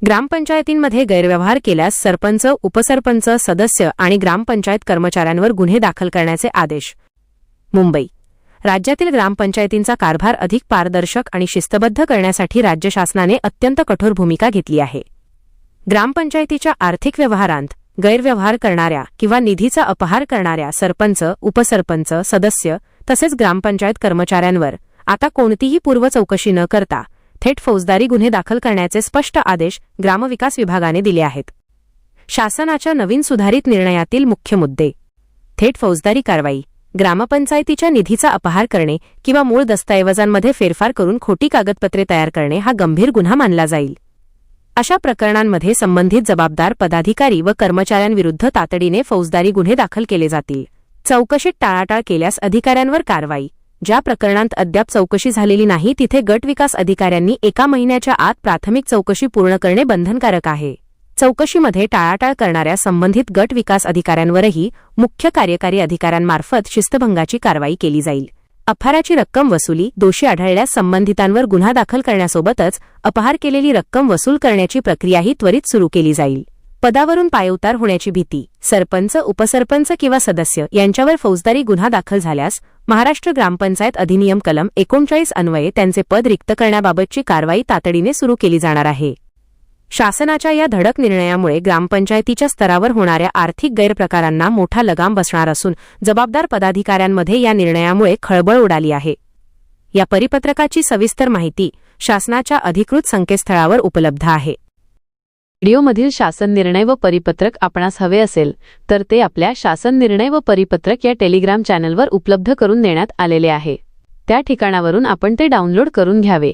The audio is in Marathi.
ग्रामपंचायतींमध्ये गैरव्यवहार केल्यास सरपंच, उपसरपंच, सदस्य आणि ग्रामपंचायत कर्मचाऱ्यांवर गुन्हे दाखल करण्याचे आदेश. मुंबई. राज्यातील ग्रामपंचायतींचा कारभार अधिक पारदर्शक आणि शिस्तबद्ध करण्यासाठी राज्य शासनाने अत्यंत कठोर भूमिका घेतली आहे. ग्रामपंचायतीच्या आर्थिक व्यवहारांत गैरव्यवहार करणाऱ्या किंवा निधीचा अपहार करणाऱ्या सरपंच, उपसरपंच, सदस्य तसेच ग्रामपंचायत कर्मचाऱ्यांवर आता कोणतीही पूर्वचौकशी न करता थेट फौजदारी गुन्हे दाखल करण्याचे स्पष्ट आदेश ग्रामविकास विभागाने दिले आहेत. शासनाच्या नवीन सुधारित निर्णयातील मुख्य मुद्दे: थेट फौजदारी कारवाई. ग्रामपंचायतीच्या निधीचा अपहार करणे किंवा मूळ दस्तऐवजांमध्ये फेरफार करून खोटी कागदपत्रे तयार करणे हा गंभीर गुन्हा मानला जाईल. अशा प्रकरणांमध्ये संबंधित जबाबदार पदाधिकारी व कर्मचाऱ्यांविरुद्ध तातडीने फौजदारी गुन्हे दाखल केले जातील. चौकशीत टाळाटाळ केल्यास अधिकाऱ्यांवर कारवाई. ज्या प्रकरणांत अद्याप चौकशी झालेली नाही तिथे गट विकास अधिकाऱ्यांनी 1 महिन्याच्या आत प्राथमिक चौकशी पूर्ण करणे बंधनकारक आहे. चौकशीमध्ये टाळाटाळ करणाऱ्या संबंधित गट विकास अधिकाऱ्यांवरही मुख्य कार्यकारी अधिकाऱ्यांमार्फत शिस्तभंगाची कारवाई केली जाईल. अपहाराची रक्कम वसुली. दोषी आढळल्यास संबंधितांवर गुन्हा दाखल करण्यासोबतच अपहार केलेली रक्कम वसूल करण्याची प्रक्रियाही त्वरित सुरू केली जाईल. पदावरून पायउतार होण्याची भीती. सरपंच, उपसरपंच किंवा सदस्य यांच्यावर फौजदारी गुन्हा दाखल झाल्यास महाराष्ट्र ग्रामपंचायत अधिनियम कलम 39 अन्वये त्यांचे पद रिक्त करण्याबाबतची कारवाई तातडीने सुरू केली जाणार आहे. शासनाच्या या धडक निर्णयामुळे ग्रामपंचायतीच्या स्तरावर होणाऱ्या आर्थिक गैरप्रकारांना मोठा लगाम बसणार असून जबाबदार पदाधिकाऱ्यांमध्ये या निर्णयामुळे खळबळ उडाली आहे. या परिपत्रकाची सविस्तर माहिती शासनाच्या अधिकृत संकेतस्थळावर उपलब्ध आहे. व्हिडिओमधील शासन निर्णय व परिपत्रक आपणास हवे असेल तर ते आपल्या शासन निर्णय व परिपत्रक या टेलिग्राम चॅनलवर उपलब्ध करून देण्यात आलेले आहे. त्या ठिकाणावरून आपण ते डाउनलोड करून घ्यावे.